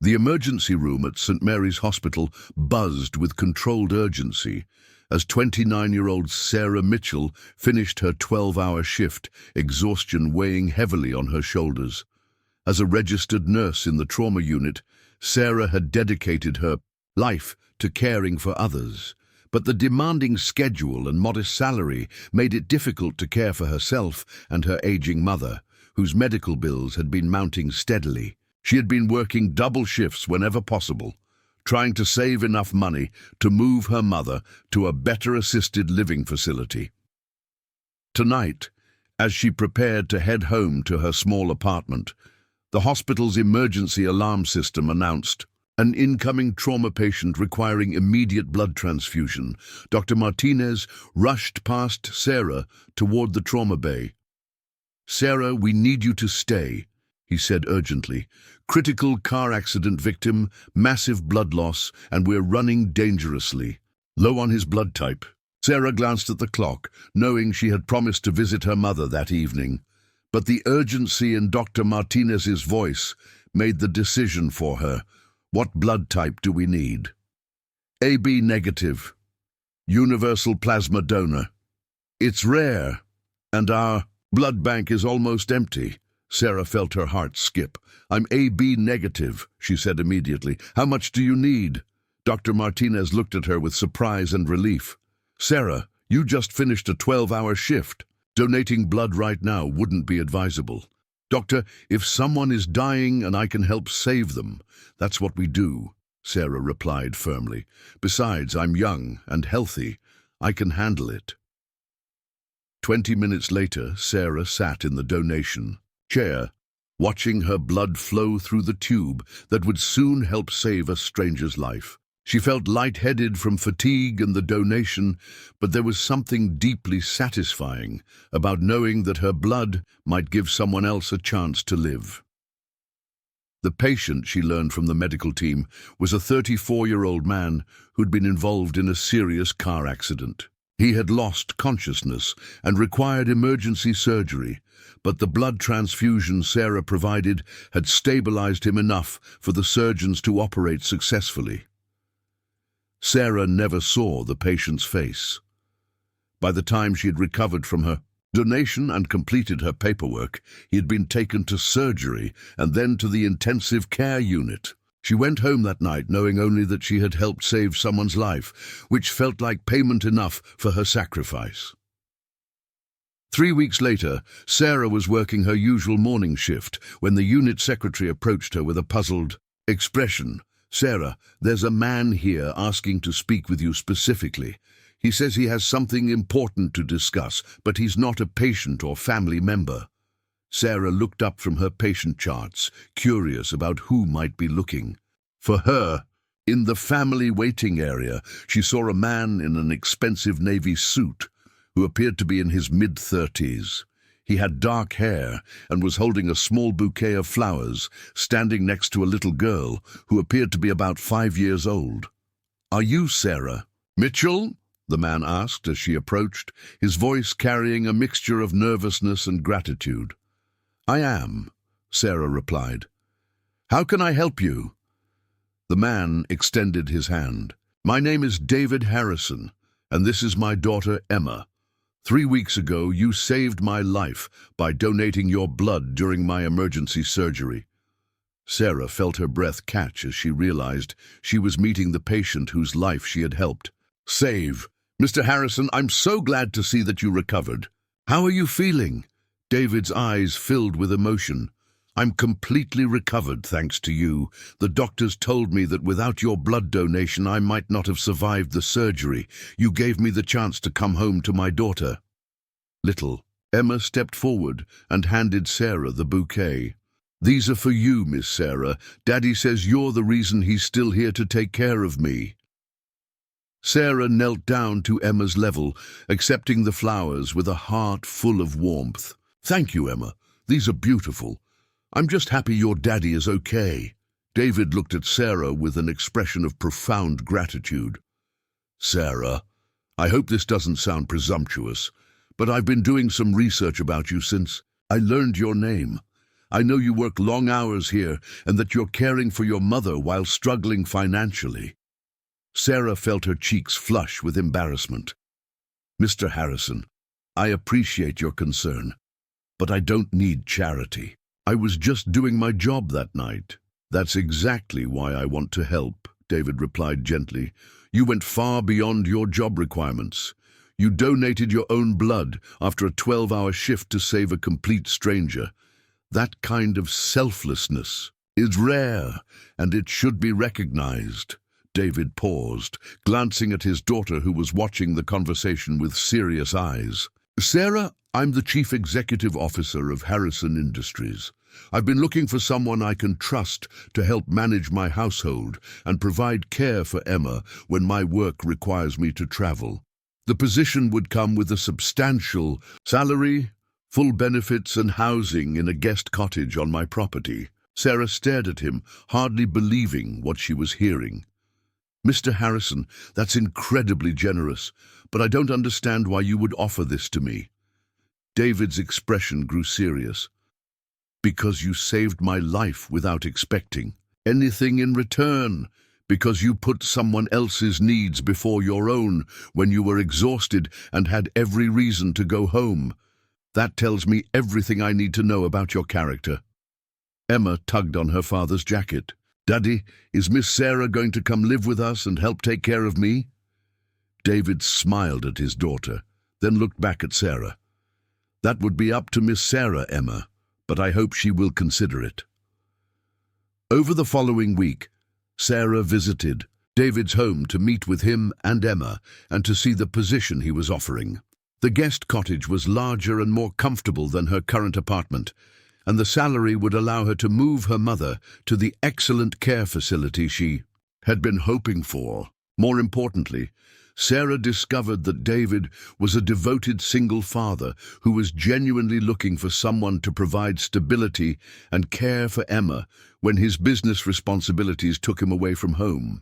The emergency room at St. Mary's Hospital buzzed with controlled urgency as 29-year-old Sarah Mitchell finished her 12-hour shift, exhaustion weighing heavily on her shoulders. As a registered nurse in the trauma unit, Sarah had dedicated her life to caring for others, but the demanding schedule and modest salary made it difficult to care for herself and her aging mother, whose medical bills had been mounting steadily. She had been working double shifts whenever possible, trying to save enough money to move her mother to a better assisted living facility. Tonight, as she prepared to head home to her small apartment, the hospital's emergency alarm system announced an incoming trauma patient requiring immediate blood transfusion. Dr. Martinez rushed past Sarah toward the trauma bay. "Sarah, we need you to stay," he said urgently. "Critical car accident victim, massive blood loss, and we're running dangerously." Low on his blood type, Sarah glanced at the clock, knowing she had promised to visit her mother that evening. But the urgency in Dr. Martinez's voice made the decision for her. "What blood type do we need?" "AB negative. Universal plasma donor. It's rare, and our blood bank is almost empty." Sarah felt her heart skip. "I'm AB negative," she said immediately. "How much do you need?" Dr. Martinez looked at her with surprise and relief. "Sarah, you just finished a 12-hour shift. Donating blood right now wouldn't be advisable." "Doctor, if someone is dying and I can help save them, that's what we do," Sarah replied firmly. "Besides, I'm young and healthy. I can handle it." 20 minutes later, Sarah sat in the donation chair, watching her blood flow through the tube that would soon help save a stranger's life. She felt lightheaded from fatigue and the donation, but there was something deeply satisfying about knowing that her blood might give someone else a chance to live. The patient, she learned from the medical team, was a 34-year-old man who'd been involved in a serious car accident. He had lost consciousness and required emergency surgery, but the blood transfusion Sarah provided had stabilized him enough for the surgeons to operate successfully. Sarah never saw the patient's face. By the time she had recovered from her donation and completed her paperwork, he had been taken to surgery and then to the intensive care unit. She went home that night knowing only that she had helped save someone's life, which felt like payment enough for her sacrifice. 3 weeks later, Sarah was working her usual morning shift when the unit secretary approached her with a puzzled expression. "Sarah, there's a man here asking to speak with you specifically. He says he has something important to discuss, but he's not a patient or family member." Sarah looked up from her patient charts, curious about who might be looking. For her, in the family waiting area, she saw a man in an expensive navy suit who appeared to be in his mid-30s. He had dark hair and was holding a small bouquet of flowers, standing next to a little girl who appeared to be about 5 years old. "Are you Sarah Mitchell?" the man asked as she approached, his voice carrying a mixture of nervousness and gratitude. "I am," Sarah replied. "How can I help you?" The man extended his hand. "My name is David Harrison, and this is my daughter Emma. 3 weeks ago, you saved my life by donating your blood during my emergency surgery." Sarah felt her breath catch as she realized she was meeting the patient whose life she had helped save. "Mr. Harrison, I'm so glad to see that you recovered. How are you feeling?" David's eyes filled with emotion. "I'm completely recovered, thanks to you. The doctors told me that without your blood donation I might not have survived the surgery. You gave me the chance to come home to my daughter." Emma stepped forward and handed Sarah the bouquet. "These are for you, Miss Sarah. Daddy says you're the reason he's still here to take care of me." Sarah knelt down to Emma's level, accepting the flowers with a heart full of warmth. "Thank you, Emma. These are beautiful. I'm just happy your daddy is okay." David looked at Sarah with an expression of profound gratitude. "Sarah, I hope this doesn't sound presumptuous, but I've been doing some research about you since I learned your name. I know you work long hours here and that you're caring for your mother while struggling financially." Sarah felt her cheeks flush with embarrassment. "Mr. Harrison, I appreciate your concern, but I don't need charity. I was just doing my job that night." "That's exactly why I want to help," David replied gently. "You went far beyond your job requirements. You donated your own blood after a 12-hour shift to save a complete stranger. That kind of selflessness is rare, and it should be recognized." David paused, glancing at his daughter who was watching the conversation with serious eyes. "Sarah, I'm the Chief Executive Officer of Harrison Industries. I've been looking for someone I can trust to help manage my household and provide care for Emma when my work requires me to travel. The position would come with a substantial salary, full benefits and housing in a guest cottage on my property." Sarah stared at him, hardly believing what she was hearing. "Mr. Harrison, that's incredibly generous, but I don't understand why you would offer this to me." David's expression grew serious. "Because you saved my life without expecting anything in return. Because you put someone else's needs before your own when you were exhausted and had every reason to go home. That tells me everything I need to know about your character." Emma tugged on her father's jacket. "Daddy, is Miss Sarah going to come live with us and help take care of me?" David smiled at his daughter, then looked back at Sarah. "That would be up to Miss Sarah, Emma, but I hope she will consider it." Over the following week, Sarah visited David's home to meet with him and Emma and to see the position he was offering. The guest cottage was larger and more comfortable than her current apartment, and the salary would allow her to move her mother to the excellent care facility she had been hoping for. More importantly, Sarah discovered that David was a devoted single father who was genuinely looking for someone to provide stability and care for Emma when his business responsibilities took him away from home.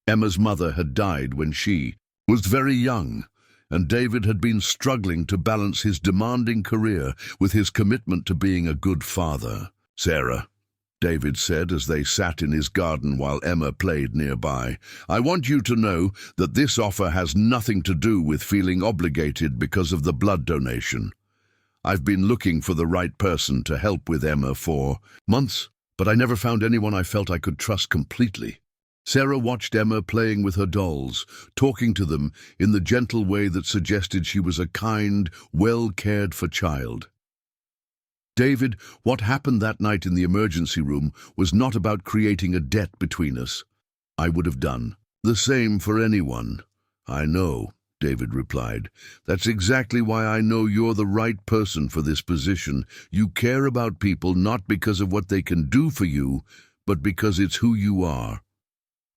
Emma's mother had died when she was very young, and David had been struggling to balance his demanding career with his commitment to being a good father. "Sarah," David said as they sat in his garden while Emma played nearby, "I want you to know that this offer has nothing to do with feeling obligated because of the blood donation. I've been looking for the right person to help with Emma for months, but I never found anyone I felt I could trust completely." Sarah watched Emma playing with her dolls, talking to them in the gentle way that suggested she was a kind, well-cared-for child. "David, what happened that night in the emergency room was not about creating a debt between us. I would have done the same for anyone." "I know," David replied. "That's exactly why I know you're the right person for this position. You care about people not because of what they can do for you, but because it's who you are."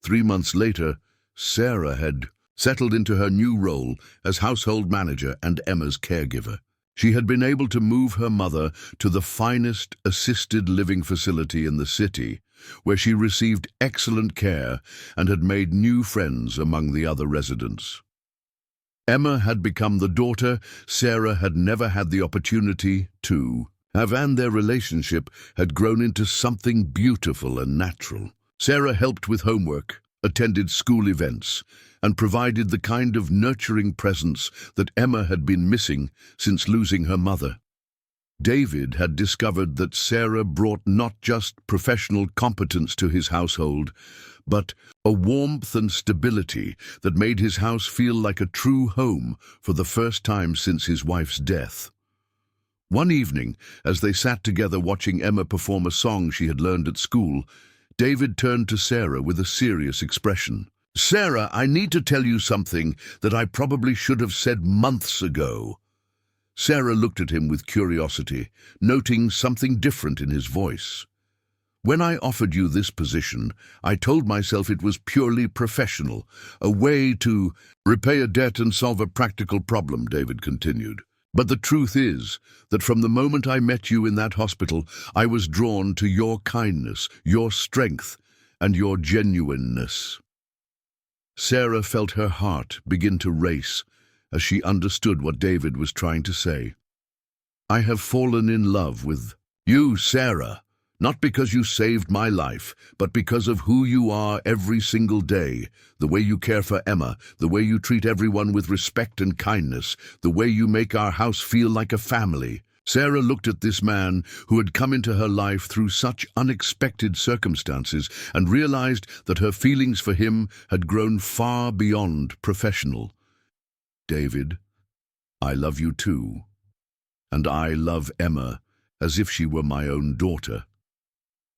3 months later, Sarah had settled into her new role as household manager and Emma's caregiver. She had been able to move her mother to the finest assisted living facility in the city, where she received excellent care and had made new friends among the other residents. Emma had become the daughter Sarah had never had the opportunity to have, and their relationship had grown into something beautiful and natural. Sarah helped with homework, attended school events, and provided the kind of nurturing presence that Emma had been missing since losing her mother. David had discovered that Sarah brought not just professional competence to his household, but a warmth and stability that made his house feel like a true home for the first time since his wife's death. One evening, as they sat together watching Emma perform a song she had learned at school, David turned to Sarah with a serious expression. "Sarah, I need to tell you something that I probably should have said months ago." Sarah looked at him with curiosity, noting something different in his voice. "When I offered you this position, I told myself it was purely professional, a way to repay a debt and solve a practical problem," David continued. "But the truth is that from the moment I met you in that hospital, I was drawn to your kindness, your strength, and your genuineness." Sarah felt her heart begin to race as she understood what David was trying to say. "I have fallen in love with You, Sarah, not because you saved my life, but because of who you are every single day, the way you care for Emma, the way you treat everyone with respect and kindness, the way you make our house feel like a family. Sarah looked at this man who had come into her life through such unexpected circumstances and realized that her feelings for him had grown far beyond professional. David, I love you too, and I love Emma as if she were my own daughter.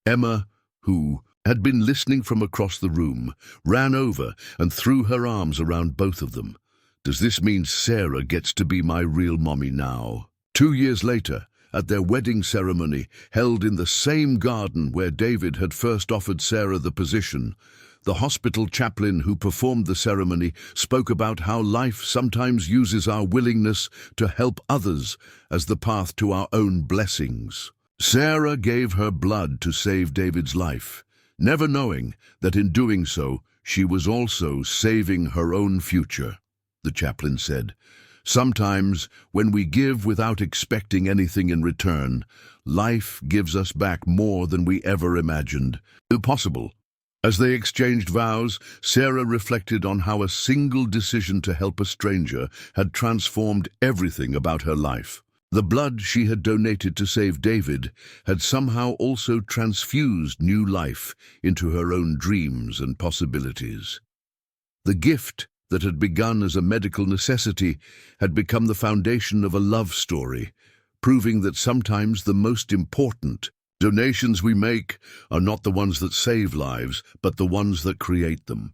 Emma, who had been listening from across the room, ran over and threw her arms around both of them. Does this mean Sarah gets to be my real mommy now? 2 years later, at their wedding ceremony, held in the same garden where David had first offered Sarah the position, the hospital chaplain who performed the ceremony spoke about how life sometimes uses our willingness to help others as the path to our own blessings. Sarah gave her blood to save David's life, never knowing that in doing so, she was also saving her own future. The chaplain said, "Sometimes, when we give without expecting anything in return, life gives us back more than we ever imagined possible." As they exchanged vows, Sarah reflected on how a single decision to help a stranger had transformed everything about her life. The blood she had donated to save David had somehow also transfused new life into her own dreams and possibilities. The gift that had begun as a medical necessity had become the foundation of a love story, proving that sometimes the most important donations we make are not the ones that save lives, but the ones that create them.